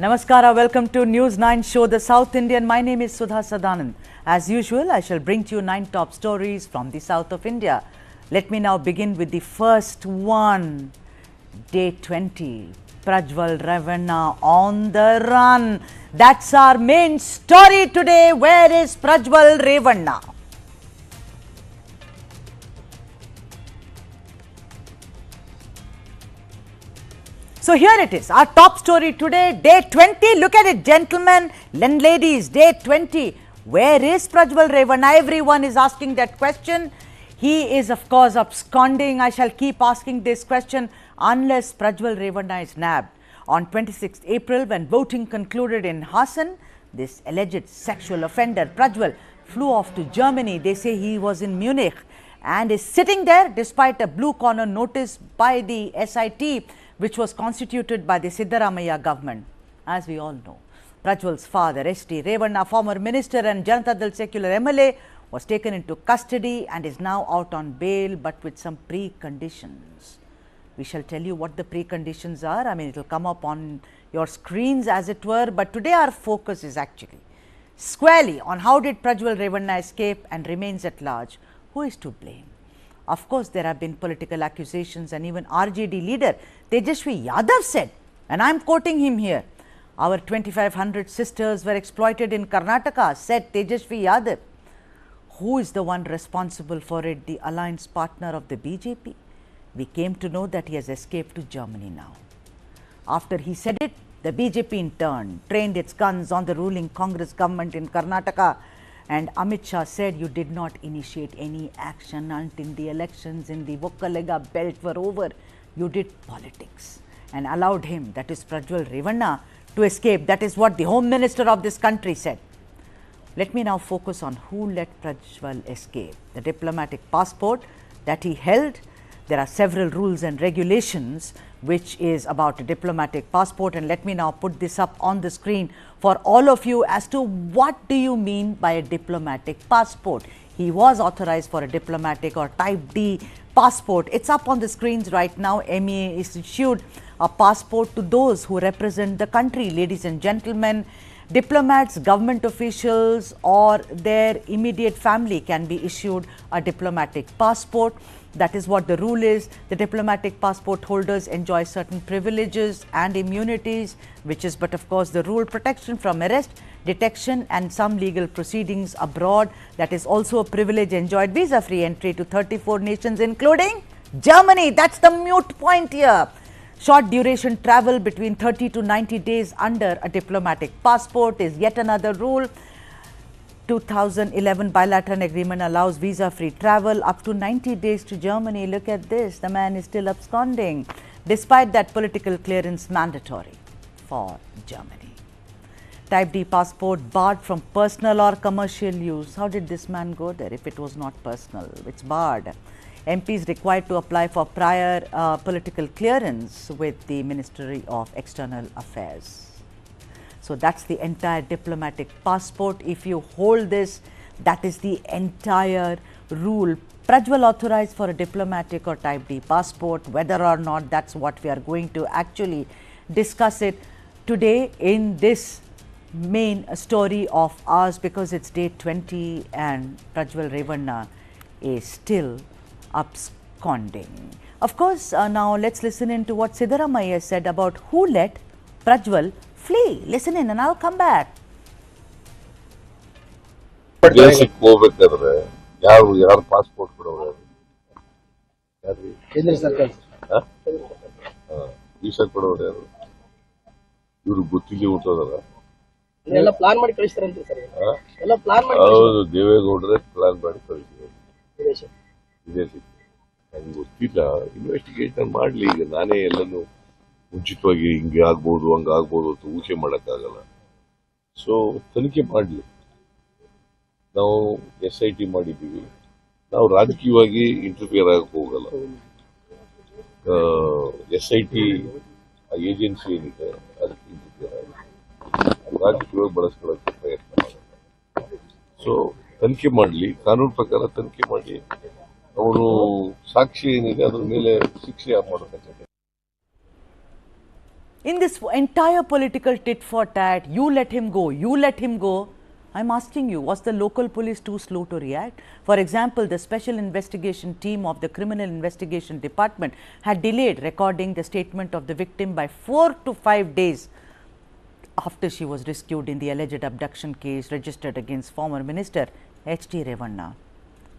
Namaskara, welcome to News9 show, The South Indian. My name is Sudha Sadanand. As usual, I shall bring to you 9 top stories from the south of India. Let me now begin with the first one. Day 20, Prajwal Revanna on the run. That's our main story today. Where is Prajwal Revanna? So here it is, our top story today, day 20. Look at it, gentlemen and ladies, day 20. Where is Prajwal Revanna? Everyone is asking that question. He is, of course, absconding. I shall keep asking this question unless Prajwal Revanna is nabbed. On 26th April, when voting concluded in Hassan, this alleged sexual offender, Prajwal, flew off to Germany. They say he was in Munich and is sitting there despite a blue corner notice by the SIT, which was constituted by the Siddaramaiah government. As we all know, Prajwal's father, S.T. Revanna, former minister and Janata Dal secular MLA, was taken into custody and is now out on bail, but with some preconditions. We shall tell you what the preconditions are. I mean, it will come up on your screens as it were, but today our focus is actually squarely on how did Prajwal Revanna escape and remains at large. Who is to blame? Of course, there have been political accusations, and even RJD leader Tejasvi Yadav said, and I am quoting him here, our 2,500 sisters were exploited in Karnataka, said Tejasvi Yadav. Who is the one responsible for it? The alliance partner of the BJP. We came to know that he has escaped to Germany now. After he said it, the BJP in turn trained its guns on the ruling Congress government in Karnataka. And Amit Shah said you did not initiate any action until the elections in the Vokkalega belt were over. You did politics and allowed him, that is Prajwal Revanna, to escape. That is what the Home Minister of this country said. Let me now focus on who let Prajwal escape. The diplomatic passport that he held. There are several rules and regulations which is about a diplomatic passport, and let me now put this up on the screen for all of you as to what do you mean by a diplomatic passport. He was authorized for a diplomatic or type D passport. It's up on the screens right now. MEA is issued a passport to those who represent the country. Ladies and gentlemen, diplomats, government officials or their immediate family can be issued a diplomatic passport. That is what the rule is. The diplomatic passport holders enjoy certain privileges and immunities, which is but of course the rule. Protection from arrest, detection and some legal proceedings abroad. That is also a privilege enjoyed. Visa-free entry to 34 nations including Germany. That's the mute point here. Short duration travel between 30 to 90 days under a diplomatic passport is yet another rule. 2011 bilateral agreement allows visa-free travel up to 90 days to Germany. Look at this, the man is still absconding, despite that political clearance mandatory for Germany. Type D passport barred from personal or commercial use. How did this man go there if it was not personal? It's barred. MPs required to apply for prior political clearance with the Ministry of External Affairs. So that's the entire diplomatic passport. If you hold this, that is the entire rule. Prajwal authorized for a diplomatic or type D passport, whether or not, that's what we are going to actually discuss it today in this main story of ours, because it's day 20 and Prajwal Revanna is still absconding. Of course, now let's listen in to what Siddaramaiah said about who let Prajwal flee. Listen in and I'll come back. ದೇಶಕ್ಕೆ ಹೋಗ್ಬೇಕಾದ್ರೆ ಯಾರು passport ಕೊಡೋರು? ಕೇಂದ್ರ ಸರ್ಕಾರ visa ಕೊಡೋರು ಯಾರು? ಇವ್ರು ಗೊತ್ತಿಲ್ಲ ಹುಟ್ಟೋದಲ್ಲ. ಎಲ್ಲ ಪ್ಲಾನ್ ಮಾಡಿ ಕಳಿಸ್ತಾರಂತೆ ಸರ್. ಎಲ್ಲ ಪ್ಲಾನ್ ಮಾಡಿ. ಹೌದು, ದೇವೇಗೌಡರೇ ಪ್ಲಾನ್ ಮಾಡಿ ಕಳಿಸಿದ್ರು ವಿದೇಶಕ್ಕೆ. ನಂಗೆ ಗೊತ್ತಿಲ್ಲ, ಇನ್ವೆಸ್ಟಿಗೇಷನ್ ಮಾಡ್ಲಿ. ಈಗ ನಾನೇ ಎಲ್ಲನೂ ಮುಂಚಿತವಾಗಿ ಹಿಂಗೆ ಆಗ್ಬೋದು ಹಂಗಾಗ್ಬೋದು ಅಂತ ಊಹೆ ಮಾಡೋಕ್ಕಾಗಲ್ಲ. ಸೊ ತನಿಖೆ ಮಾಡಲಿ. ನಾವು SIT ಮಾಡಿದ್ದೀವಿ. ನಾವು ರಾಜಕೀಯವಾಗಿ ಇಂಟರ್ಫಿಯರ್ ಆಗಕ್ಕೆ ಹೋಗಲ್ಲ. SIT ಏಜೆನ್ಸಿ ಏನಿದೆ ಅದಕ್ಕೆ ಇಂಟರ್ಫಿಯರ್ ಆಗಿ ರಾಜಕೀಯವಾಗಿ ಬಳಸ್ಕೊಳ್ಳೋಕ್ಕೆ ಪ್ರಯತ್ನ ಮಾಡಲ್ಲ. ಸೊ ತನಿಖೆ ಮಾಡಲಿ, ಕಾನೂನು ಪ್ರಕಾರ ತನಿಖೆ ಮಾಡಿ ಅವನು ಸಾಕ್ಷಿ ಏನಿದೆ ಅದ್ರ ಮೇಲೆ ಶಿಕ್ಷೆ ಮಾಡಬೇಕಂತ. In this entire political tit for tat, you let him go, you let him go. I'm asking you, was the local police too slow to react? For example, the special investigation team of the criminal investigation department had delayed recording the statement of the victim by 4 to 5 days after she was rescued in the alleged abduction case registered against former minister H.D. Revanna.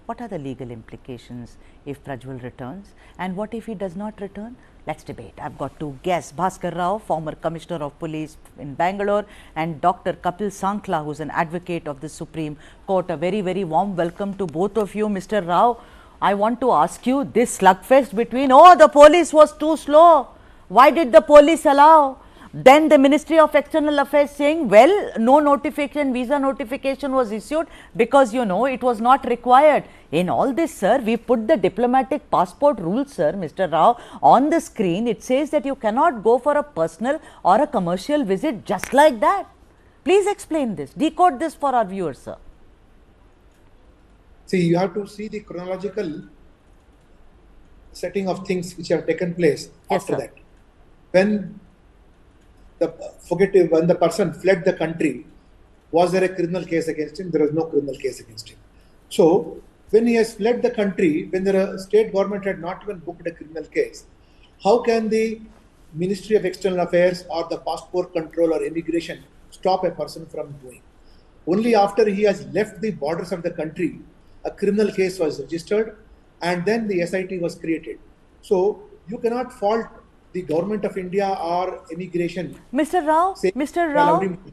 What are the legal implications if Prajwal returns, and what if he does not return? Let's debate. I've got two guests, Bhaskar Rao, former Commissioner of Police in Bangalore, and Dr. Kapil Sankla, who is an advocate of the Supreme Court. A very, very warm welcome to both of you. Mr. Rao, I want to ask you, this slugfest between, oh, the police was too slow. Why did the police allow? Then the Ministry of External Affairs saying, well, no notification, visa notification was issued because, you know, it was not required. In all this, sir, we put the diplomatic passport rule, sir, Mr. Rao, on the screen. It says that you cannot go for a personal or a commercial visit just like that. Please explain this, decode this for our viewers, sir. See, you have to see the chronological setting of things which have taken place after that. When the person fled the country, was there a criminal case against him? There was no criminal case against him. So, when he has fled the country, when the state government had not even booked a criminal case, how can the Ministry of External Affairs or the passport control or immigration stop a person from going? Only after he has left the borders of the country, a criminal case was registered and then the SIT was created. So, you cannot fault the government of India or immigration. Mr. Rao,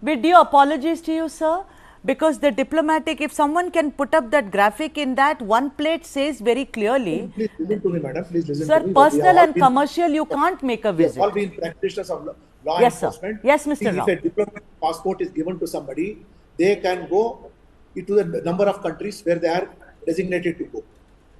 with due apologies to you, sir, because the diplomatic, if someone can put up that graphic, in that one plate says very clearly. Please listen to me, madam. Please listen sir, to me. personal and commercial, you can't make a visit. We have all been practitioners of law Yes, enforcement. Sir. Yes, Mr. Rao. If a diplomatic passport is given to somebody, they can go into the number of countries where they are designated to go.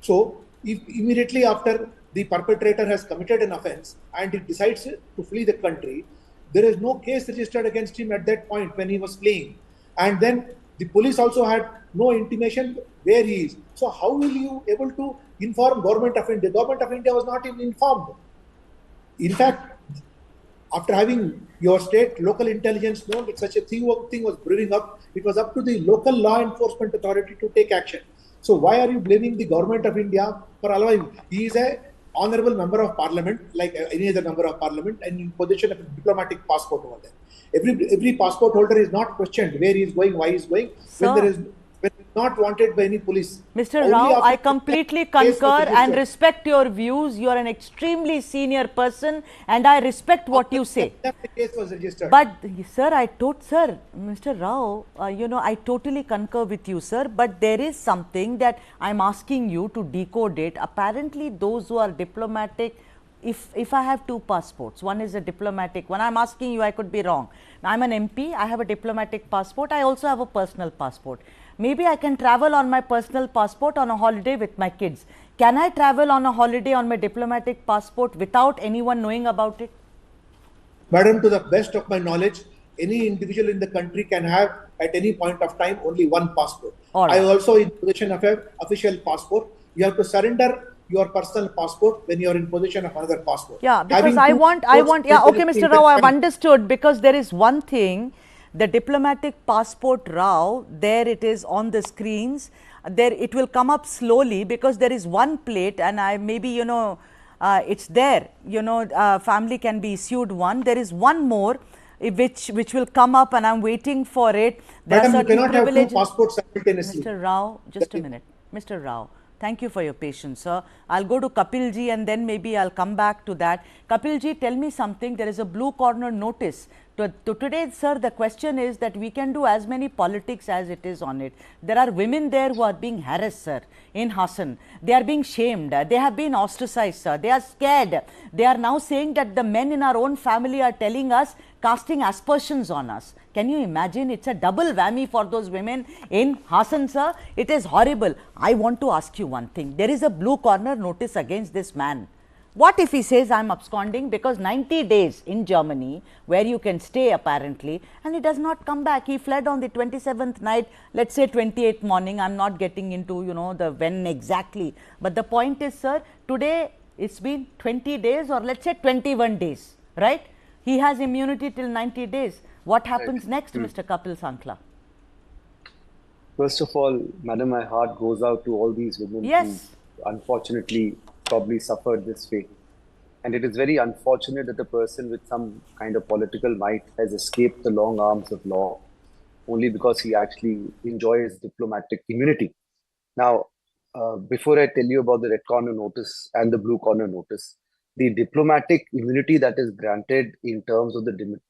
So, if immediately after the perpetrator has committed an offense and he decides to flee the country, there is no case registered against him at that point when he was fleeing. And then the police also had no intimation where he is. So how will you able to inform government of India? Government of India was not even informed. In fact, after having your state local intelligence known that such a thing was brewing up, it was up to the local law enforcement authority to take action. So why are you blaming the government of India for allowing? He is a honorable member of parliament, like any other member of parliament, and in possession of a diplomatic passport over there. Every passport holder is not questioned where he is going, why he is going, when it's not wanted by any police. Mr. Rao, I completely concur and respect your views. You are an extremely senior person and I respect what you say. The case was registered. But sir, Mr. Rao, you know, I totally concur with you, sir, but there is something that I'm asking you to decode it. Apparently, those who are diplomatic, if I have two passports, one is a diplomatic one, I'm asking you, I could be wrong. I'm an MP, I have a diplomatic passport, I also have a personal passport. Maybe I can travel on my personal passport on a holiday with my kids. Can I travel on a holiday on my diplomatic passport without anyone knowing about it? Madam, to the best of my knowledge, any individual in the country can have at any point of time only one passport. Right. I also in possession of an official passport. You have to surrender your personal passport when you are in possession of another passport. Yeah, because I want, yeah, okay, Mr. Rao, I've understood, because there is one thing, the diplomatic passport, Rao, there it is on the screens, there it will come up slowly because there is one plate and maybe, you know, it's there, you know, family can be issued one, there is one more which will come up and I'm waiting for it. There Madam, you cannot have two passports simultaneously. Mr. Rao, just a minute. Mr. Rao, thank you for your patience, sir. I'll go to Kapil ji and then maybe I'll come back to that. Kapil ji, tell me something. There is a blue corner notice. Today, sir, the question is that we can do as many politics as it is on it. There are women there who are being harassed, sir, in Hassan. They are being shamed. They have been ostracized, sir. They are scared. They are now saying that the men in our own family are telling us, casting aspersions on us. Can you imagine? It's a double whammy for those women in Hassan, sir. It is horrible. I want to ask you one thing. There is a blue corner notice against this man. What if he says I'm absconding, because 90 days in Germany where you can stay apparently, and he does not come back. He fled on the 27th night, let's say 28th morning. I'm not getting into, you know, the when exactly. But the point is, sir, today it's been 20 days or let's say 21 days, right? He has immunity till 90 days. What happens next, Mr. Kapil Sankla? First of all, madam, my heart goes out to all these women Yes. who unfortunately probably suffered this fate. And it is very unfortunate that a person with some kind of political might has escaped the long arms of law only because he actually enjoys diplomatic immunity. Now, before I tell you about the red corner notice and the blue corner notice, the diplomatic immunity that is granted in terms of the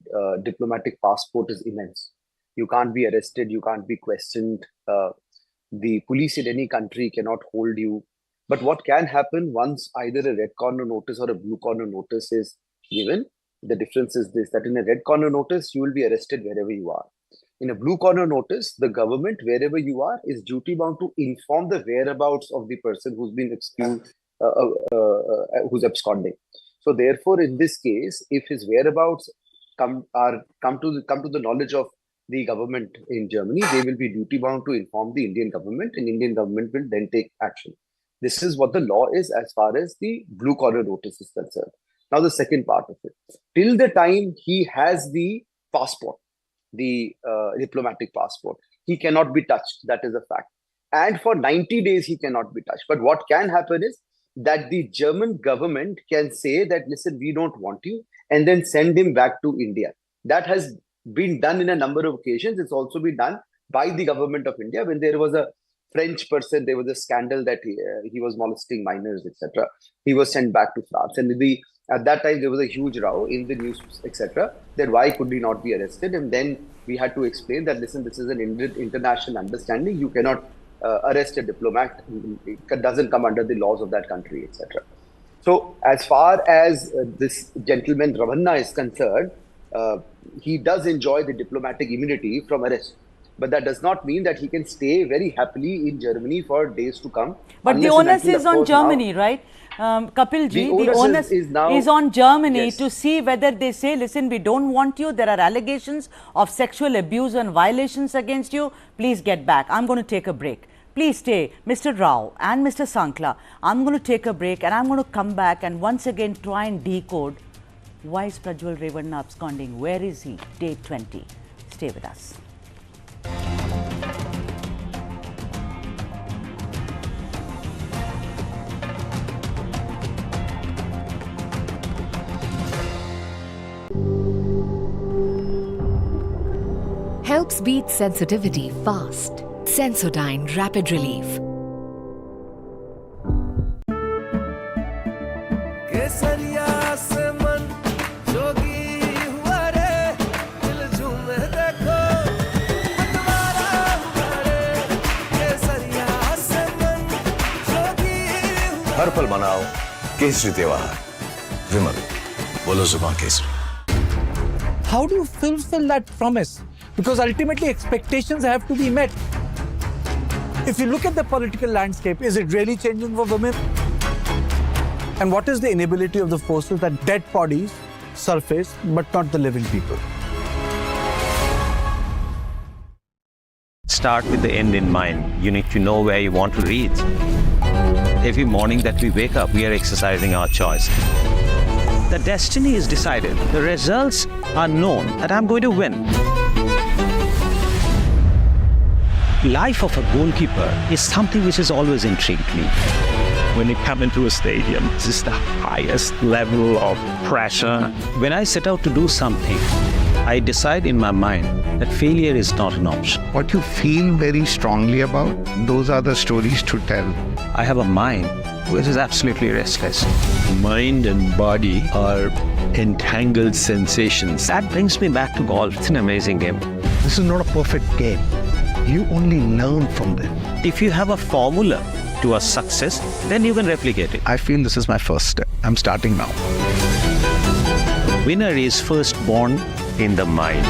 diplomatic passport is immense. You can't be arrested, you can't be questioned. The police in any country cannot hold you. But what can happen once either a red corner notice or a blue corner notice is given? The difference is this, that in a red corner notice, you will be arrested wherever you are. In a blue corner notice, the government, wherever you are, is duty bound to inform the whereabouts of the person who's been excused, who's absconding. So therefore, in this case, if his whereabouts come to the knowledge of the government in Germany, they will be duty bound to inform the Indian government, and Indian government will then take action. This is what the law is as far as the blue collar notice is concerned. Now, the second part of it, till the time he has the passport, the diplomatic passport, he cannot be touched. That is a fact. And for 90 days, he cannot be touched. But what can happen is that the German government can say that, listen, we don't want you, and then send him back to India. That has been done in a number of occasions. It's also been done by the government of India. When there was a French person, there was a scandal that he was molesting minors, etc. He was sent back to France. And at that time, there was a huge row in the news, etc., that why could he not be arrested? And then we had to explain that, listen, this is an international understanding. You cannot arrest a diplomat. It doesn't come under the laws of that country, etc. So as far as this gentleman Ravanna is concerned, he does enjoy the diplomatic immunity from arrest. But that does not mean that he can stay very happily in Germany for days to come. But the onus is on Germany, right? Kapil ji, the onus is on Germany, yes, to see whether they say, listen, we don't want you. There are allegations of sexual abuse and violations against you. Please get back. I'm going to take a break. Please stay. Mr. Rao and Mr. Sankla, I'm going to take a break and I'm going to come back and once again try and decode why is Prajwal Revanna absconding? Where is he? Day 20. Stay with us. Helps beat sensitivity fast. Sensodyne Rapid Relief. हर पल मनाओ केसरी त्योहार विमल बोलो जुबान Kesari. How do you fulfill that promise? Because ultimately expectations have to be met. If you look at the political landscape, is it really changing for women? And what is the inability of the forces that dead bodies surface but not the living people? Start with the end in mind. You need to know where you want to reach. Every morning that we wake up, we are exercising our choice. The destiny is decided. The results are known that I'm going to win. Life of a goalkeeper is something which has always intrigued me. When you come into a stadium, this is the highest level of pressure. When I set out to do something, I decide in my mind that failure is not an option. What you feel very strongly about, those are the stories to tell. I have a mind which is absolutely restless. Mind and body are entangled sensations. That brings me back to golf. It's an amazing game. This is not a perfect game. You only learn from them. If you have a formula to a success, then you can replicate it. I feel this is my first step. I'm starting now. The winner is first born in the mind.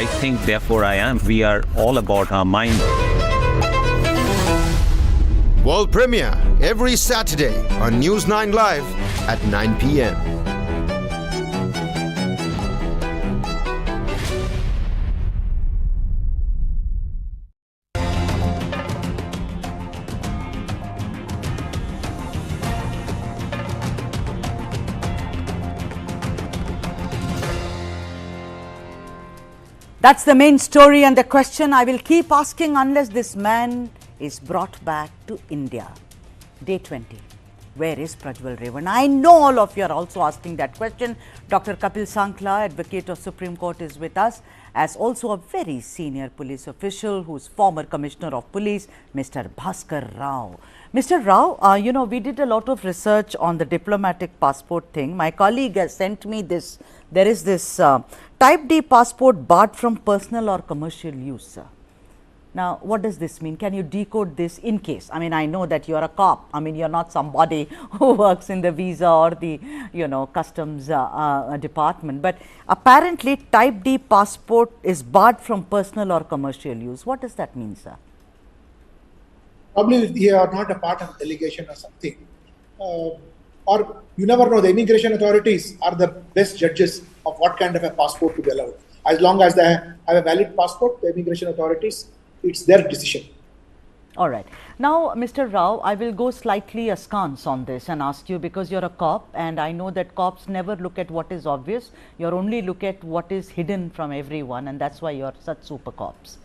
I think, therefore I am. We are all about our mind. World premiere every Saturday on News9 Live at 9 p.m. That's the main story and the question I will keep asking unless this man is brought back to India. Day 20. Where is Prajwal Revanna? I know all of you are also asking that question. Dr. Kapil Sankla, advocate of Supreme Court, is with us, as also a very senior police official who is former Commissioner of Police, Mr. Bhaskar Rao. Mr. Rao, you know, we did a lot of research on the diplomatic passport thing. My colleague has sent me this. There is this Type D passport barred from personal or commercial use, sir. Now, what does this mean? Can you decode this in case? I mean, I know that you are a cop. I mean, you're not somebody who works in the visa or the, you know, customs department. But apparently, Type D passport is barred from personal or commercial use. What does that mean, sir? Probably they are not a part of delegation or something. Or you never know, the immigration authorities are the best judges of what kind of a passport to be allowed. As long as they have a valid passport, the immigration authorities, it's their decision. All right. Now, Mr. Rao, I will go slightly askance on this and ask you, because you're a cop and I know that cops never look at what is obvious. You only look at what is hidden from everyone, and that's why you're such super cops.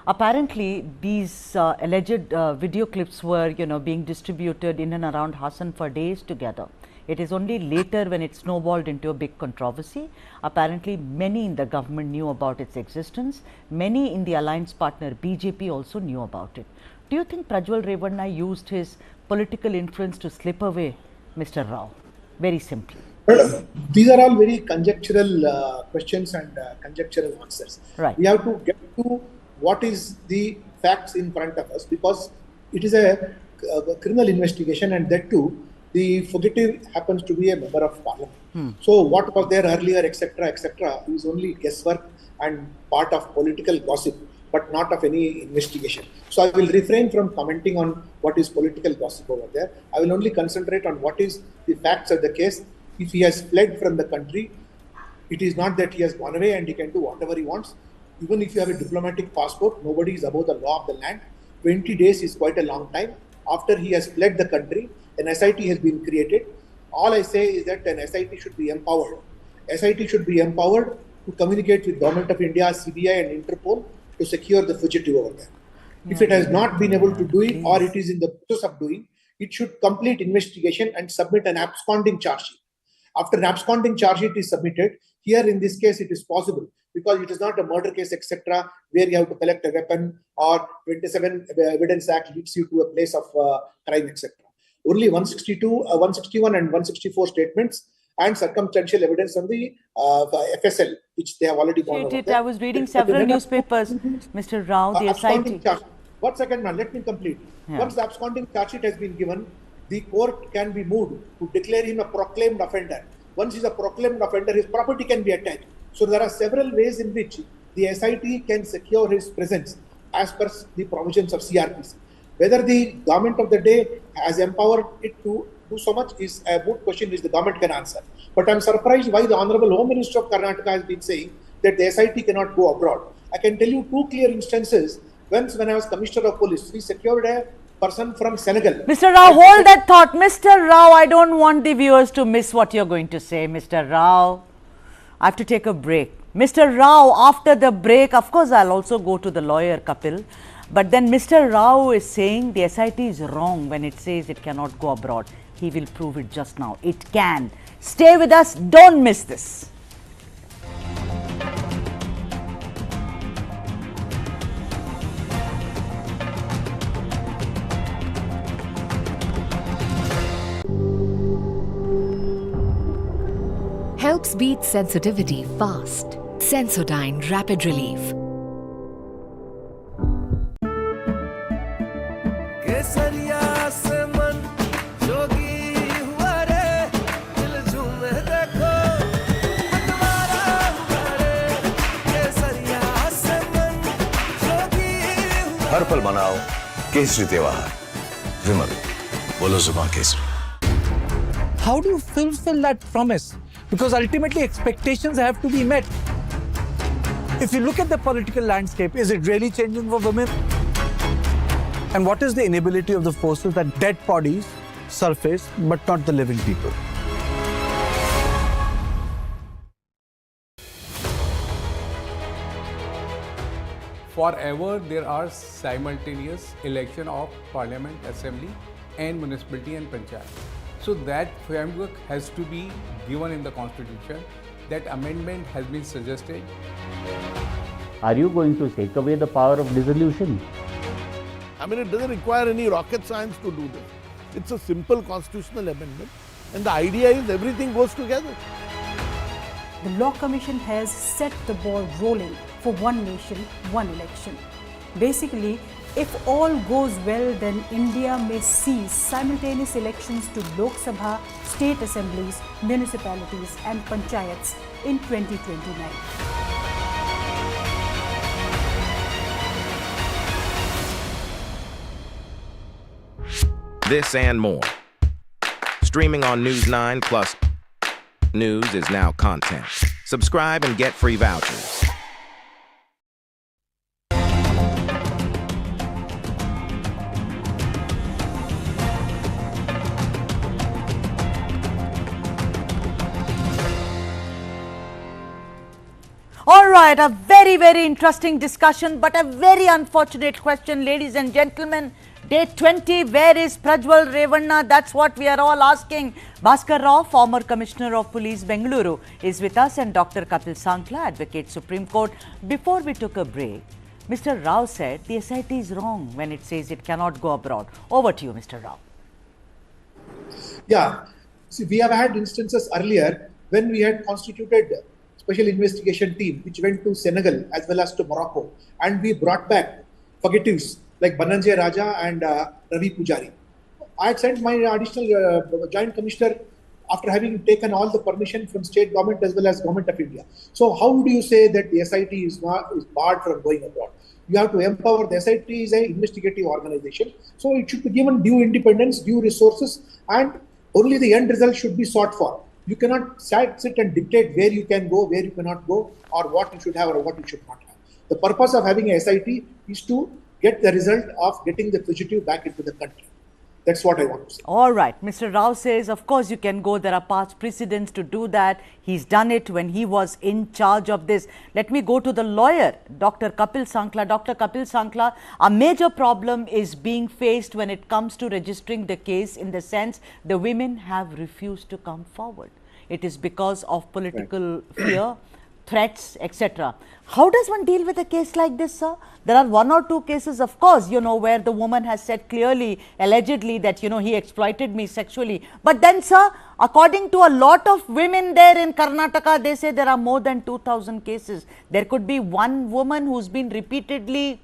Apparently, these alleged video clips were, you know, being distributed in and around Hassan for days together. It is only later when it snowballed into a big controversy. Apparently, many in the government knew about its existence. Many in the alliance partner BJP also knew about it. Do you think Prajwal Revanna used his political influence to slip away, Mr. Rao? Very simply. Well, these are all very conjectural questions and conjectural answers. Right. We have to get to what is the facts in front of us, because it is a criminal investigation, and that too, the fugitive happens to be a member of parliament. So what was there earlier, etc., is only guesswork and part of political gossip, but not of any investigation. So I will refrain from commenting on what is political gossip over there. I will only concentrate on what is the facts of the case. If he has fled from the country, it is not that he has gone away and he can do whatever he wants. Even if you have a diplomatic passport, nobody is above the law of the land. 20 days is quite a long time. After he has fled the country, an SIT has been created. All I say is that an SIT should be empowered. SIT should be empowered to communicate with Government of India, CBI and Interpol to secure the fugitive over there. If it has not been able to do it, or it is in the process of doing, it should complete investigation and submit an absconding charge sheet. After an absconding charge sheet is submitted, here in this case it is possible, because it is not a murder case, etc., where you have to collect a weapon, or 27 Evidence Act leads you to a place of crime, etc. Only 162, 161 and 164 statements and circumstantial evidence on the FSL, which they have already gone over there. I was reading several newspapers, Mr. Rao, the SIT. 1 second, man, let me complete. Yeah. Once the absconding charge sheet has been given, the court can be moved to declare him a proclaimed offender. Once he is a proclaimed offender, his property can be attached. So there are several ways in which the SIT can secure his presence as per the provisions of CRPC. Whether the government of the day has empowered it to do so much is a good question which the government can answer. But I'm surprised why the Honorable Home Minister of Karnataka has been saying that the SIT cannot go abroad. I can tell you two clear instances. Once, when I was Commissioner of Police, we secured a person from Senegal. Mr. Rao, hold that thought. Mr. Rao, I don't want the viewers to miss what you're going to say. Mr. Rao, I have to take a break. Mr. Rao, after the break, of course, I'll also go to the lawyer, Kapil. But then Mr. Rao is saying the SIT is wrong when it says it cannot go abroad. He will prove it just now. It can. Stay with us. Don't miss this. Helps beat sensitivity fast. Sensodyne Rapid Relief. हर पल मनाओ केसरी त्योहार विमल बोलो जुबान Kesari. How do you fulfill that promise? Because ultimately expectations have to be met. If you look at the political landscape, is it really changing for women? And what is the inability of the forces that dead bodies surface but not the living people? forever there are simultaneous election of parliament, assembly and municipality and panchayat. So that framework has to be given in the constitution. That amendment has been suggested. Are you going to take away the power of dissolution? I mean, it doesn't require any rocket science to do this. It's a simple constitutional amendment, and the idea is everything goes together. The Law Commission has set the ball rolling for one nation, one election. Basically, if all goes well, then India may see simultaneous elections to Lok Sabha, state assemblies, municipalities and panchayats in 2029. This and more. Streaming on News9 plus news is now content. Subscribe and get free vouchers. All right, a very, very interesting discussion, but a very unfortunate question, ladies and gentlemen. Day 20, where is Prajwal Revanna? That's what we are all asking. Bhaskar Rao, former Commissioner of Police, Bengaluru, is with us, and Dr. Kapil Sankla, Advocate, Supreme Court. Before we took a break, Mr. Rao said the SIT is wrong when it says it cannot go abroad. Over to you, Mr. Rao. Yeah, see, we have had instances earlier when we had constituted special investigation team which went to Senegal as well as to Morocco, and we brought back fugitives like Bananjay Raja and Ravi Pujari. I had sent my additional joint commissioner after having taken all the permission from state government as well as government of India. So how do you say that the SIT is barred from going abroad? You have to empower. The SIT is an investigative organization, so it should be given due independence, due resources, and only the end result should be sought for. You cannot sit and dictate where you can go, where you cannot go, or what you should have or what you should not have. The purpose of having a SIT is to get the result of getting the fugitive back into the country. That's what I want to say. All right. Mr. Rao says, of course you can go. There are past precedents to do that. He's done it when he was in charge of this. Let me go to the lawyer, Dr. Kapil Sankla. Dr. Kapil Sankla, a major problem is being faced when it comes to registering the case, in the sense the women have refused to come forward. It is because of political fear, threats, etc. How does one deal with a case like this, sir? There are one or two cases, of course, where the woman has said clearly, allegedly, that, he exploited me sexually. But then, sir, according to a lot of women there in Karnataka, they say there are more than 2,000 cases. There could be one woman who's been repeatedly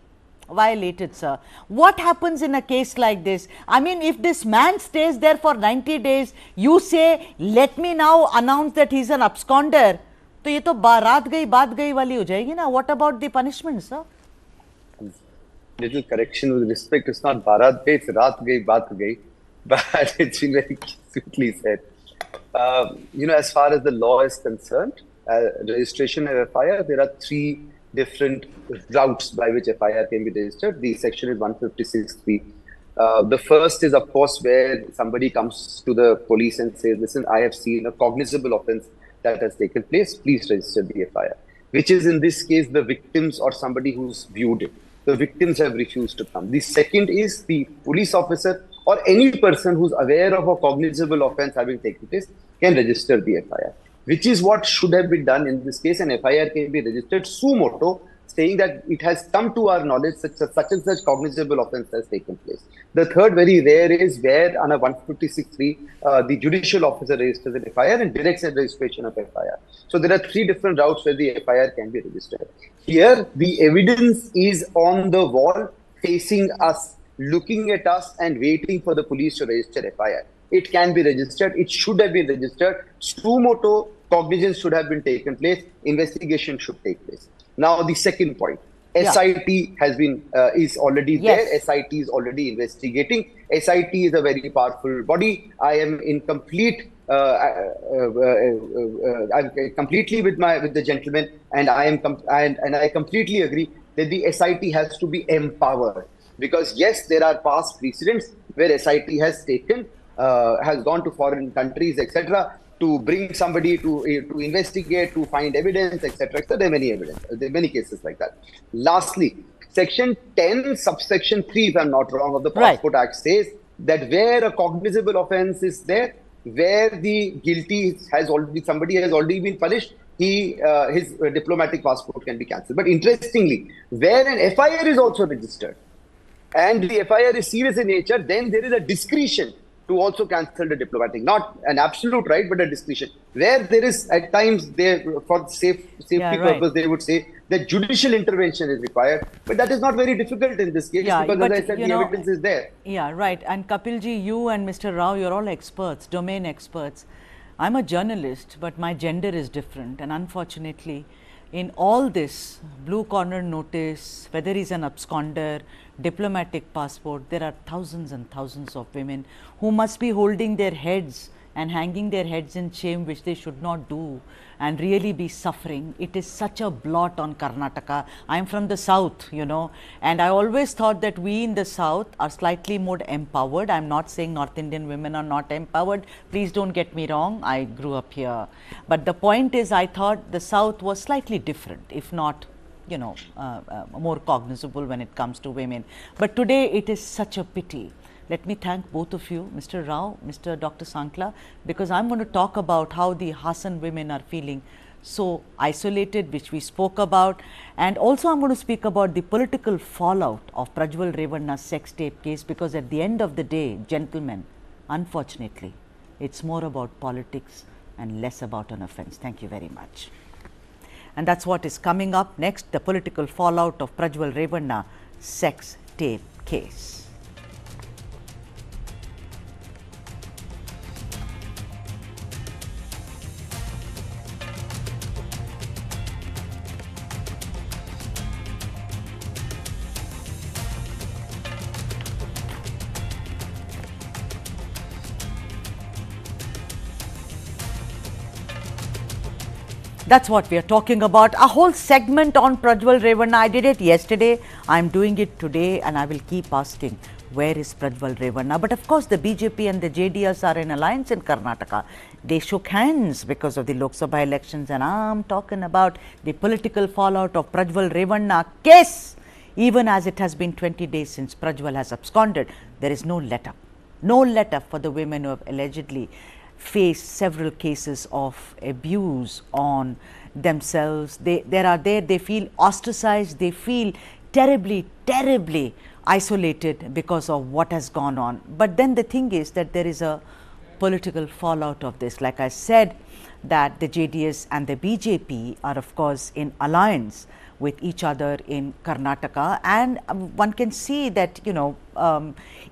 violated, sir. What happens in a case like this? I mean, if this man stays there for 90 days, you say, let me now announce that he's an absconder. तो ये तो रात गई बात गई वाली हो जाएगी ना. What about the punishment, sir? Little correction with respect, it's not Bharat Gay, it's Raat Gay, Baat Gay, but it's been very sweetly said. As far as the law is concerned, registration of FIR, there are three different routes by which FIR can be registered. The section is 156(3). The first is, of course, where somebody comes to the police and says, listen, I have seen a cognizable offense that has taken place, please register the FIR, which is in this case the victims or somebody who's viewed it. The victims have refused to come. The second is the police officer or any person who's aware of a cognizable offense having taken place can register the FIR, which is what should have been done in this case. An FIR can be registered suo moto, saying that it has come to our knowledge such and such cognizable offense has taken place. The third, very rare, is where on a 156(3), the judicial officer registers an FIR and directs the registration of FIR. So there are three different routes where the FIR can be registered. Here, the evidence is on the wall, facing us, looking at us and waiting for the police to register FIR. It can be registered. It should have been registered. Suo moto, cognizance should have been taken place. Investigation should take place. Now, the second point, SIT has been, is already there. SIT is already investigating. SIT is a very powerful body. I am in complete, I'm completely with the gentleman, and I completely agree that the SIT has to be empowered, because yes, there are past precedents where SIT has taken, has gone to foreign countries, etc., to bring somebody to investigate, to find evidence, etc., etc. There are many cases like that. Lastly, Section 10, subsection 3, if I'm not wrong, of the Passport Act says that where a cognizable offence is there, where the guilty has already, somebody has already been punished, his diplomatic passport can be cancelled. But interestingly, where an FIR is also registered and the FIR is serious in nature, then there is a discretion to also cancel the diplomatic. Not an absolute right, but a discretion. Where there is, at times, for safety purpose, they would say that judicial intervention is required. But that is not very difficult in this case because, as I said, the evidence is there. Yeah, right. And Kapilji, you and Mr. Rao, you're all experts, domain experts. I'm a journalist, but my gender is different. And unfortunately, in all this blue corner notice, whether he's an absconder, diplomatic passport, there are thousands and thousands of women who must be holding their heads and hanging their heads in shame, which they should not do, and really be suffering. It is such a blot on Karnataka. I am from the south, you know, and I always thought that we in the south are slightly more empowered. I am not saying North Indian women are not empowered. Please don't get me wrong. I grew up here. But the point is, I thought the south was slightly different, if not, you know, more cognizable when it comes to women. But today it is such a pity. Let me thank both of you, Mr. Rao, Mr. Dr. Sankla, because I'm going to talk about how the Hassan women are feeling so isolated, which we spoke about, and also I'm going to speak about the political fallout of Prajwal Revanna's sex tape case, because at the end of the day, gentlemen, unfortunately, it's more about politics and less about an offence. Thank you very much. And that's what is coming up next, the political fallout of Prajwal Revanna sex tape case. That's what we are talking about. A whole segment on Prajwal Revanna. I did it yesterday. I'm doing it today, and I will keep asking, where is Prajwal Revanna? But of course, the BJP and the JDS are in alliance in Karnataka. They shook hands because of the Lok Sabha elections, and I'm talking about the political fallout of Prajwal Revanna case. Even as it has been 20 days since Prajwal has absconded, there is no let-up for the women who have allegedly faced several cases of abuse on themselves. They feel ostracized, they feel terribly isolated because of what has gone on. But then the thing is that there is a political fallout of this. Like I said, that the JDS and the BJP are of course in alliance with each other in Karnataka, and one can see that, you know,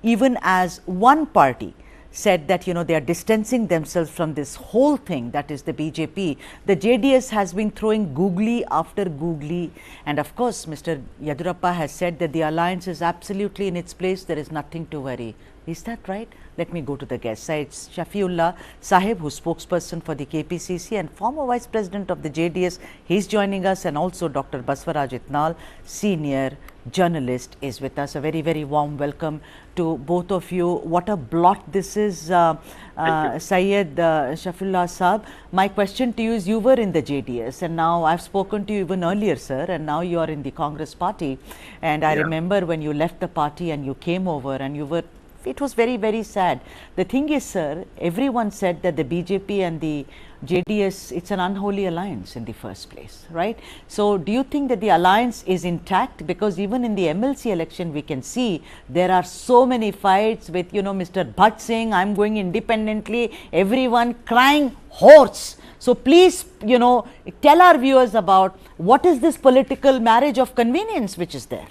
even as one party said that, you know, they are distancing themselves from this whole thing, that is the BJP. The JDS has been throwing googly after googly, and of course Mr. Yadurappa has said that the alliance is absolutely in its place, there is nothing to worry. Is that right? Let me go to the guest. It's Shafiullah Sahib, who's spokesperson for the KPCC and former vice president of the JDS. He's joining us, and also Dr. Baswaraj Itnal, senior journalist, is with us. A very, very warm welcome to both of you. What a blot this is, Syed Shafiullah Sahib. My question to you is, you were in the JDS, and now I've spoken to you even earlier, sir, and now you are in the Congress party. And I remember when you left the party and you came over, and you were, it was very, very sad. The thing is, sir, everyone said that the BJP and the JDS, it's an unholy alliance in the first place, right? So do you think that the alliance is intact? Because even in the MLC election, we can see there are so many fights with, you know, Mr. Bhatt saying, I'm going independently, everyone crying horse. So please, you know, tell our viewers about what is this political marriage of convenience which is there?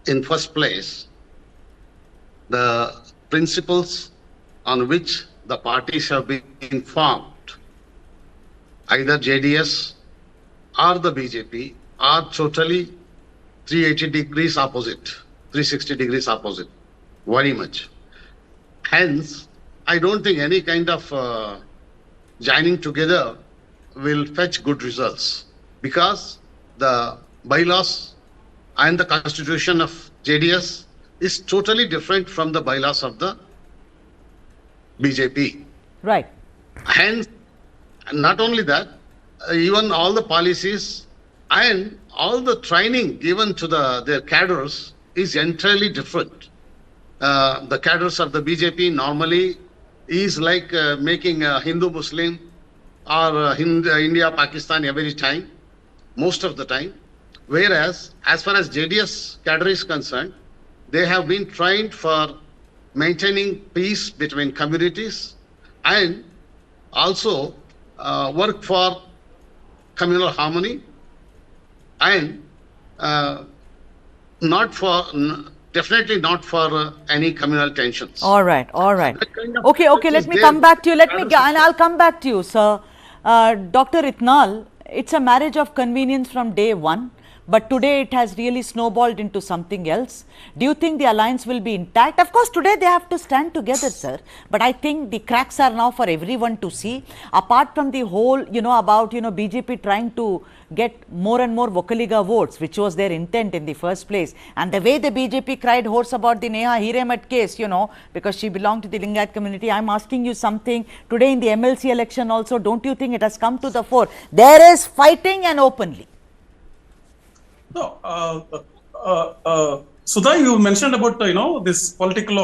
In first place, the principles on which the parties have been formed, either JDS or the BJP, are totally 380 degrees opposite, 360 degrees opposite, very much. Hence, I don't think any kind of joining together will fetch good results, because the bylaws and the constitution of JDS is totally different from the bylaws of the BJP. Right. Hence, not only that, even all the policies And all the training given to their cadres is entirely different. The cadres of the BJP normally is like making a Hindu-Muslim or India-Pakistan every time, most of the time. Whereas, as far as JDS cadre is concerned, they have been trained for maintaining peace between communities and also work for communal harmony and definitely not for any communal tensions. All right, all right. Kind of Okay, let me come back to you. And I'll come back to you, sir. Dr. Itnal, it's a marriage of convenience from day one. But today it has really snowballed into something else. Do you think the alliance will be intact? Of course, today they have to stand together, sir. But I think the cracks are now for everyone to see. Apart from the whole, about, BJP trying to get more and more Vocaliga votes, which was their intent in the first place. And the way the BJP cried hoarse about the Neha Hiremat case, because she belonged to the Lingat community. I'm asking you something. Today in the MLC election also, don't you think it has come to the fore? There is fighting and openly. No, Sudha, you mentioned about this political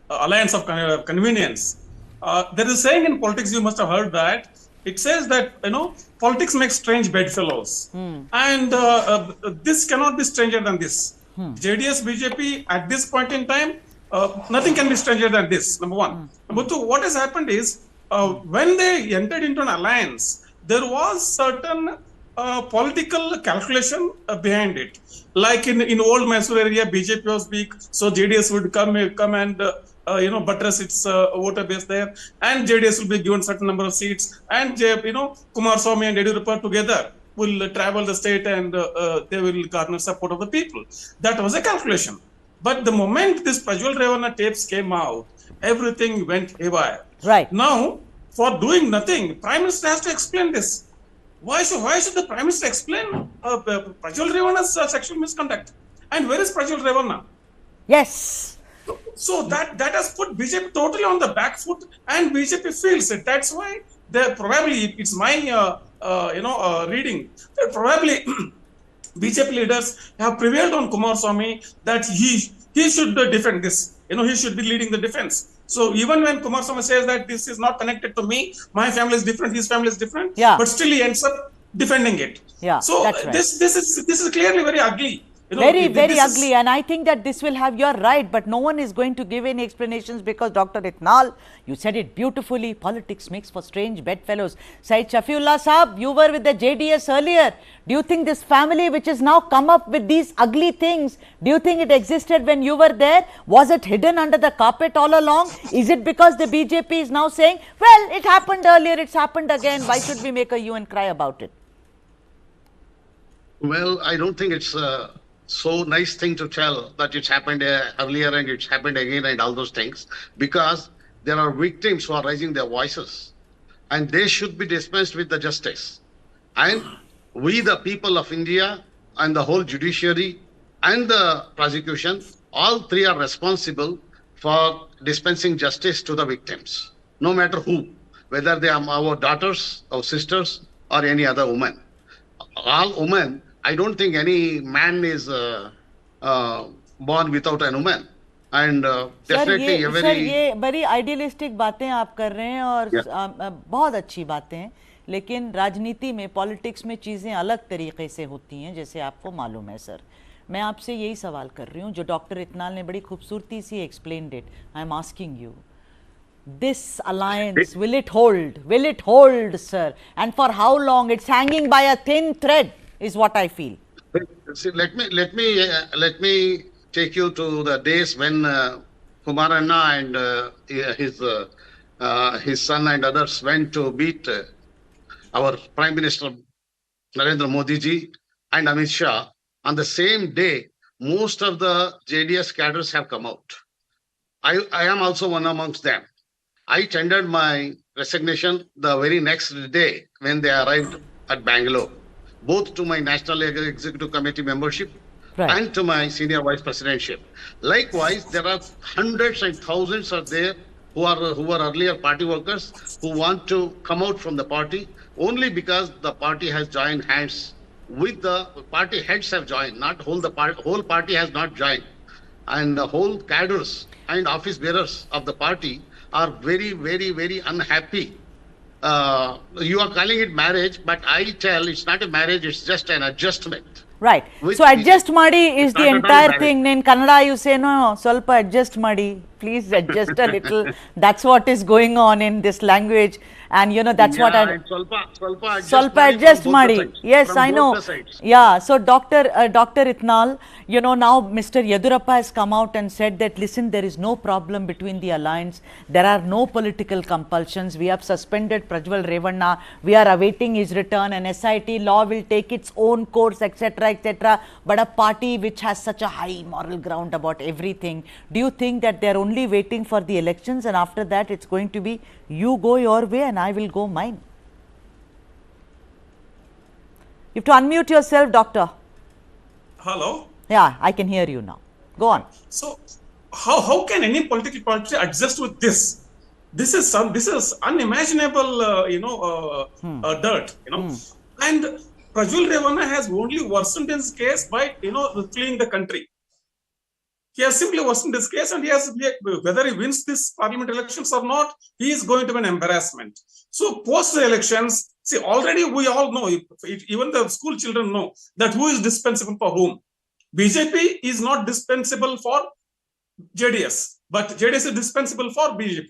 alliance of convenience. There is a saying in politics, you must have heard that. It says that politics makes strange bedfellows, and this cannot be stranger than this. JDS BJP at this point in time, nothing can be stranger than this. Number one. Number two, what has happened is when they entered into an alliance, there was certain political calculation behind it. Like in old Mysore area, BJP was weak, so JDS would come and buttress its voter base there, and JDS will be given certain number of seats, and Kumaraswamy and Yediyurappa together will travel the state and they will garner support of the people. That was a calculation. But the moment this Prajwal Revanna tapes came out, everything went haywire. Right. Now, for doing nothing, Prime Minister has to explain this. Why should the Prime Minister explain Prajwal Revanna's sexual misconduct? And where is Prajwal Revanna? Yes. So that has put BJP totally on the back foot, and BJP feels it. That's why they probably, it's my reading, that probably BJP leaders have prevailed on Kumaraswamy that he should defend this. He should be leading the defense. So even when Kumaraswamy says that this is not connected to me, my family is different, his family is different, but still he ends up defending it. Yeah, so that's right. this is clearly very ugly. Very ugly, and I think that this will have, you're right, but no one is going to give any explanations because Dr. Itnal, you said it beautifully, politics makes for strange bedfellows. Syed Shafiullah Saab, you were with the JDS earlier. Do you think this family which has now come up with these ugly things, do you think it existed when you were there? Was it hidden under the carpet all along? Is it because the BJP is now saying, well, it happened earlier, it's happened again, why should we make a hue and cry about it? Well, I don't think it's so nice thing to tell that it's happened earlier and it's happened again and all those things, because there are victims who are raising their voices and they should be dispensed with the justice. And we, the people of India and the whole judiciary and the prosecution, all three are responsible for dispensing justice to the victims, no matter who, whether they are our daughters, our sisters, or any other woman. All women, I don't think any man is born without a woman. And definitely sir ये बड़ी idealistic बातें आप कर रहे हैं और बहुत अच्छी बातें हैं, लेकिन राजनीति में, पॉलिटिक्स में चीज़ें अलग तरीके से होती हैं, जैसे आपको मालूम है सर. मैं आपसे यही सवाल कर रही हूँ जो डॉक्टर इत्नाल ने बड़ी खूबसूरती से explained it. I am asking you, this alliance, will it hold, sir, and for how long? It's hanging by a thin thread is what I feel. See, let me take you to the days when Kumarana and his son and others went to meet our Prime Minister Narendra Modi ji and Amit Shah. On the same day, most of the JDS cadres have come out. I am also one amongst them. I tendered my resignation the very next day when they arrived at Bangalore, both to my National Executive Committee membership and to my senior vice presidentship. Likewise, there are hundreds and thousands are there who were earlier party workers who want to come out from the party only because the party has joined hands with the party heads have joined, not whole party has not joined. And the whole cadres and office bearers of the party are very, very, very unhappy. You are calling it marriage, but I tell it's not a marriage, it's just an adjustment. Right. With So adjust madi is It's the not at all entire marriage. thing. In Kannada you say no, solpa adjust madi. Please adjust a little. That's what is going on in this language. And you know, that's what I... and Swalpa adjust from both the madi. sides, Yes, from I both know. the sides. Yeah. So Dr. Itnal, you know, now Mr. Yedurappa has come out and said that, listen, there is no problem between the alliance. There are no political compulsions. We have suspended Prajwal Revanna. We are awaiting his return, and SIT law will take its own course, etc., etc. But a party which has such a high moral ground about everything, do you think that they are only waiting for the elections, and after that it's going to be you go your way and I will go mine? You have to unmute yourself, doctor. Hello. Yeah, I can hear you now. Go on. So, how can any political party adjust with this? This is unimaginable, dirt, And Prajwal Revanna has only worsened his case by, fleeing the country. He has simply worsened his case, and whether he wins this parliament elections or not, he is going to be an embarrassment. So post the elections, see, already we all know, even the school children know, that who is dispensable for whom. BJP is not dispensable for JDS, but JDS is dispensable for BJP.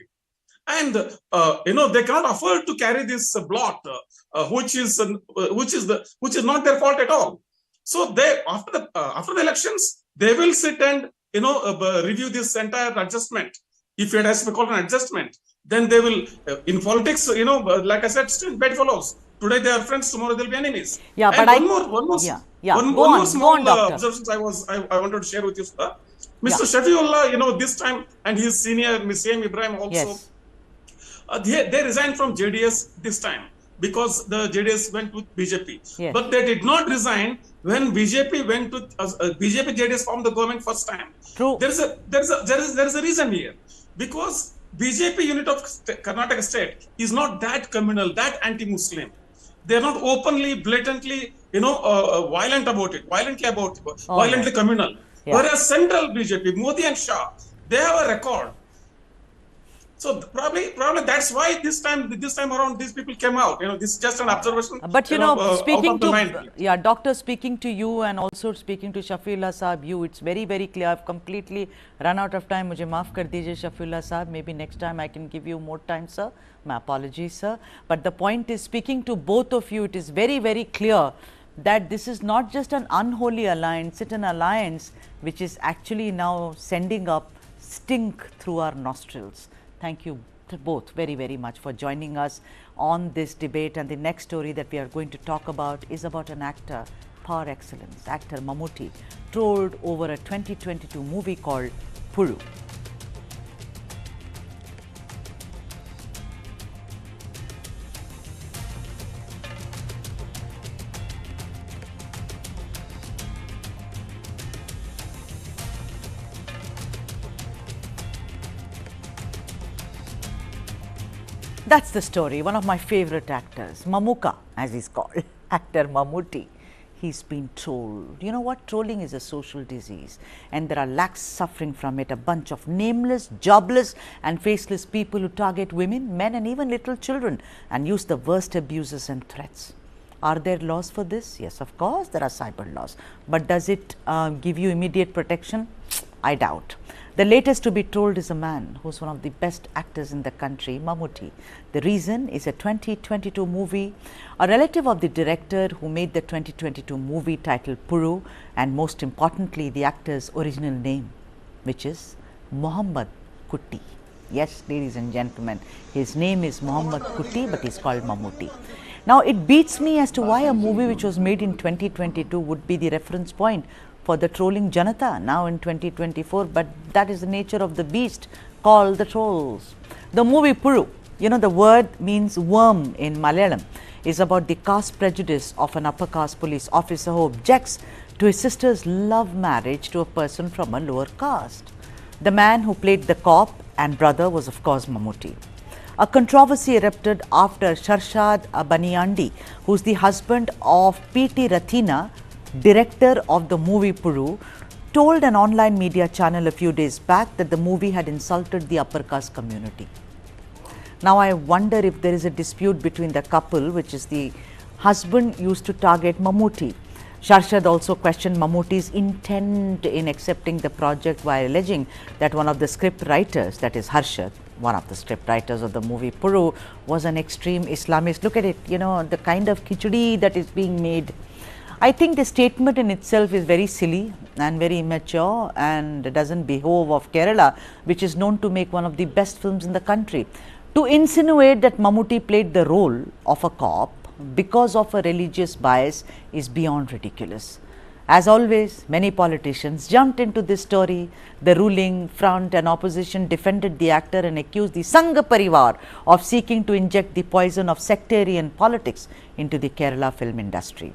And they cannot afford to carry this blot, which is not their fault at all. So they after the elections, they will sit and review this entire adjustment. If it has to be called an adjustment, then they will in politics, like I said, still bedfellows. Today they are friends, tomorrow they'll be enemies. Yeah, and but one more go on, doctor. observations I wanted to share with you, sir. Mr. Shafiullah, this time, and his senior, Ms. A.M. Ibrahim also, they resigned from JDS this time because the JDS went with BJP. Yes. But they did not resign when BJP went to BJP JDS formed the government first time. True. There is a reason here, because BJP unit of Karnataka state is not that communal, that anti-Muslim. They are not openly, blatantly, violently communal. Yeah. Whereas central BJP, Modi and Shah, they have a record. So probably that's why this time around these people came out. This is just an observation. But speaking to doctor, speaking to you and also speaking to Shafiullah Saab, it's very, very clear. I've completely run out of time. Mujhe maaf kar dijiye, Shafiullah Saab. Maybe next time I can give you more time, sir. My apologies, sir. But the point is, speaking to both of you, it is very, very clear that this is not just an unholy alliance. It's an alliance which is actually now sending up stink through our nostrils. Thank you both very, very much for joining us on this debate. And the next story that we are going to talk about is about an actor par excellence, actor Mammootty, trolled over a 2022 movie called Puzhu. That's the story. One of my favorite actors, Mamuka, as he's called, actor Mammootty. He's been trolled. You know what? Trolling is a social disease, and there are lakhs suffering from it. A bunch of nameless, jobless, and faceless people who target women, men, and even little children and use the worst abuses and threats. Are there laws for this? Yes, of course, there are cyber laws. But does it give you immediate protection? I doubt. The latest to be trolled is a man who's one of the best actors in the country, Mammootty. The reason is a 2022 movie, a relative of the director who made the 2022 movie titled Puzhu, and most importantly, the actor's original name, which is Mohammad Kutti. Yes, ladies and gentlemen, his name is Mohammad Kutti, but he's called Mammootty. Now, it beats me as to why a movie which was made in 2022 would be the reference point for the trolling Janata now in 2024, but that is the nature of the beast called the trolls. The movie Puzhu, the word means worm in Malayalam, is about the caste prejudice of an upper caste police officer who objects to his sister's love marriage to a person from a lower caste. The man who played the cop and brother was, of course, Mammootty. A controversy erupted after Sharshad Baniyandi, who's the husband of P.T. Rathina, director of the movie Puzhu, told an online media channel a few days back that the movie had insulted the upper caste community. Now I wonder if there is a dispute between the couple, which is the husband used to target Mammootty. Sharshad also questioned Mammootty's intent in accepting the project while alleging that one of the script writers, that is Harshad, one of the script writers of the movie Puzhu, was an extreme Islamist. Look at it, you know, the kind of khichdi that is being made. I think the statement in itself is very silly and very immature and doesn't behove of Kerala, which is known to make one of the best films in the country. To insinuate that Mammootty played the role of a cop because of a religious bias is beyond ridiculous. As always, many politicians jumped into this story. The ruling front and opposition defended the actor and accused the Sangha Parivar of seeking to inject the poison of sectarian politics into the Kerala film industry.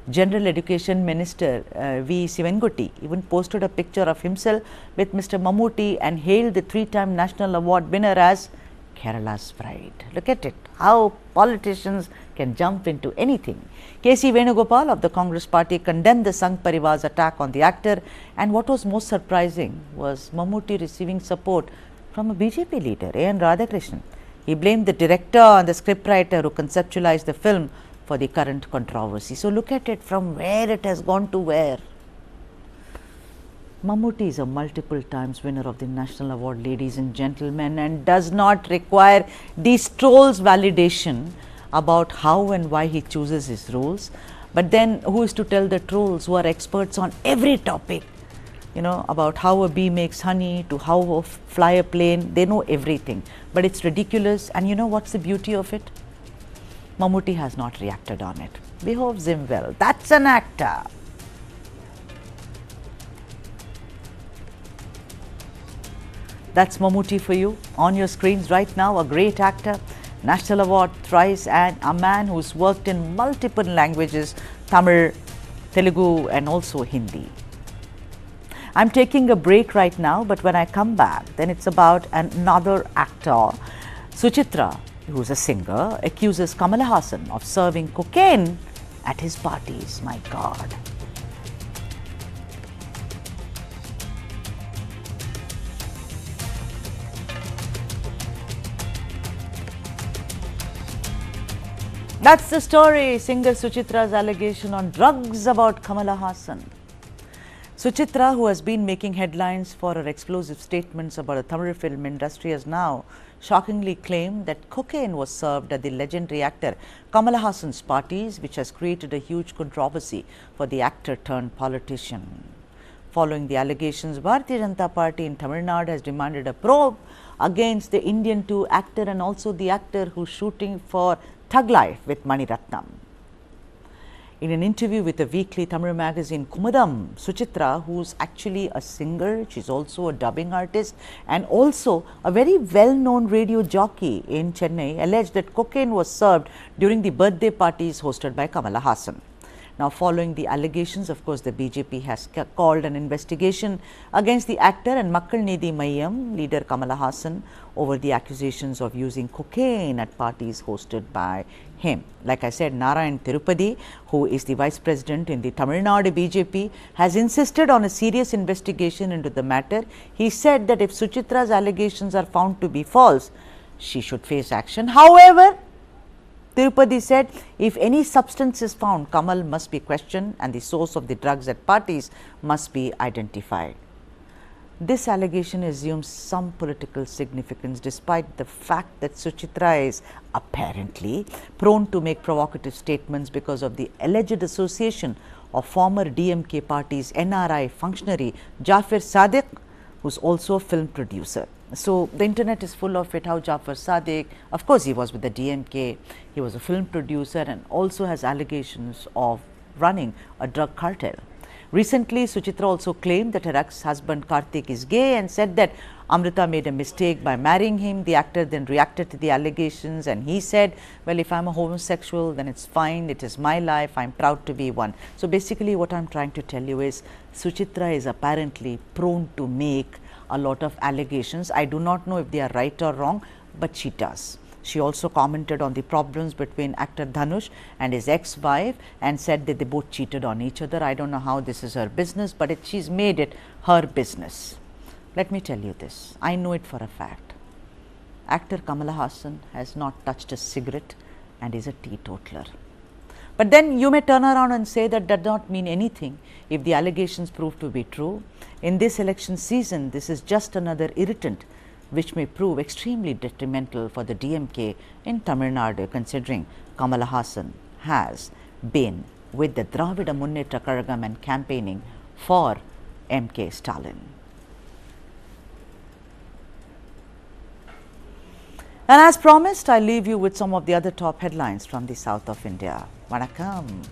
General Education Minister V. Sivangutti even posted a picture of himself with Mr. Mammootty and hailed the 3-time national award winner as Kerala's pride. Look at it, how politicians can jump into anything. K.C. Venugopal of the Congress party condemned the Sangh Parivar's attack on the actor, and what was most surprising was Mammootty receiving support from a BJP leader, A.N. Radhakrishnan. He blamed the director and the scriptwriter who conceptualized the film for the current controversy. So look at it from where it has gone to where. Mammootty is a multiple times winner of the national award, ladies and gentlemen, and does not require these trolls' validation about how and why he chooses his roles. But then who is to tell the trolls who are experts on every topic, you know, about how a bee makes honey to how to fly a plane? They know everything, but it's ridiculous. And you know what's the beauty of it? Mammootty has not reacted on it. Behoves him well. That's an actor. That's Mammootty for you on your screens right now. A great actor, national award thrice, and a man who's worked in multiple languages, Tamil, Telugu and also Hindi. I'm taking a break right now, but when I come back, then it's about another actor. Suchitra, who's a singer, accuses Kamal Haasan of serving cocaine at his parties. My God. That's the story, singer Suchitra's allegation on drugs about Kamal Haasan. Suchitra, who has been making headlines for her explosive statements about the Tamil film industry, has now shockingly claimed that cocaine was served at the legendary actor Kamal Haasan's parties, which has created a huge controversy for the actor turned politician. Following the allegations, Bharatiya Janata Party in Tamil Nadu has demanded a probe against the Indian 2 actor and also the actor who's shooting for Thug Life with Mani Ratnam. In an interview with the weekly Tamil magazine Kumudam, Suchitra, who's actually a singer, she's also a dubbing artist and also a very well-known radio jockey in Chennai, alleged that cocaine was served during the birthday parties hosted by Kamal Haasan. Now, following the allegations, of course, the BJP has called an investigation against the actor and Makkal Needhi Mayyam leader Kamal Haasan over the accusations of using cocaine at parties hosted by him. Like I said, Narayan Tirupati, who is the vice president in the Tamil Nadu BJP, has insisted on a serious investigation into the matter. He said that if Suchitra's allegations are found to be false, she should face action. However, Tirupati said if any substance is found, Kamal must be questioned and the source of the drugs at parties must be identified. This allegation assumes some political significance despite the fact that Suchitra is apparently prone to make provocative statements because of the alleged association of former DMK party's NRI functionary Jafar Sadiq, who's also a film producer. So the internet is full of it, how Jafar Sadiq, of course he was with the DMK, he was a film producer and also has allegations of running a drug cartel. Recently, Suchitra also claimed that her ex-husband Karthik is gay and said that Amrita made a mistake by marrying him. The actor then reacted to the allegations and he said, well, if I'm a homosexual, then it's fine, it is my life, I'm proud to be one. So basically what I'm trying to tell you is Suchitra is apparently prone to make a lot of allegations. I do not know if they are right or wrong, but she does. She also commented on the problems between actor Dhanush and his ex-wife and said that they both cheated on each other. I don't know how this is her business, but she's made it her business. Let me tell you this, I know it for a fact. Actor Kamal Haasan has not touched a cigarette and is a teetotaler. But then you may turn around and say that does not mean anything if the allegations prove to be true. In this election season, this is just another irritant which may prove extremely detrimental for the DMK in Tamil Nadu, considering Kamal Haasan has been with the Dravida Munnetra Kazhagam and campaigning for MK Stalin. And as promised, I leave you with some of the other top headlines from the south of India. Vanakkam.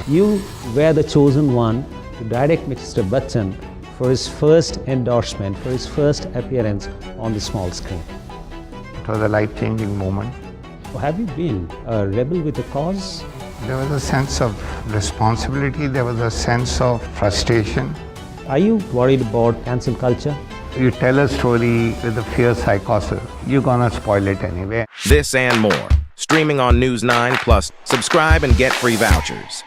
You were the chosen one to direct Mr. Bachchan for his first endorsement, for his first appearance on the small screen. It was a life-changing moment. Have you been a rebel with a cause? There was a sense of responsibility, there was a sense of frustration. Are you worried about cancel culture? You tell a story with a fierce psychosis, you're gonna spoil it anyway. This and more. Streaming on News 9 Plus. Subscribe and get free vouchers.